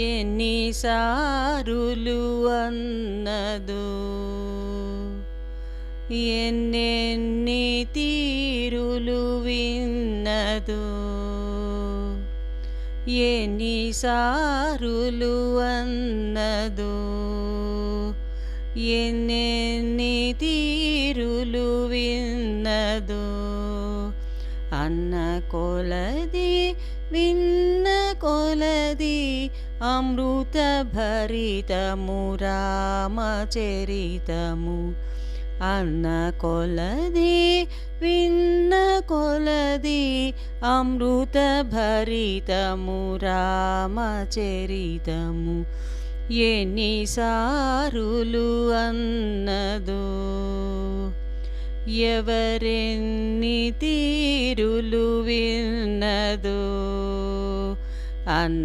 ఎన్నిసారులు అన్నదో ఎన్నెన్ని తీరులు విన్నదో ఎన్నిసారులు అన్నదో ఎన్నెన్ని తీరులు విన్నదో అన్న కొలది విన్న కొలది అమృత భరితము రామచరితము అన్న కొలది విన్న కొలది అమృత భరితము రామచరితము ఎన్నిసారులు అన్నదో ఎవరెన్ని తీరులు విన్నదో అన్న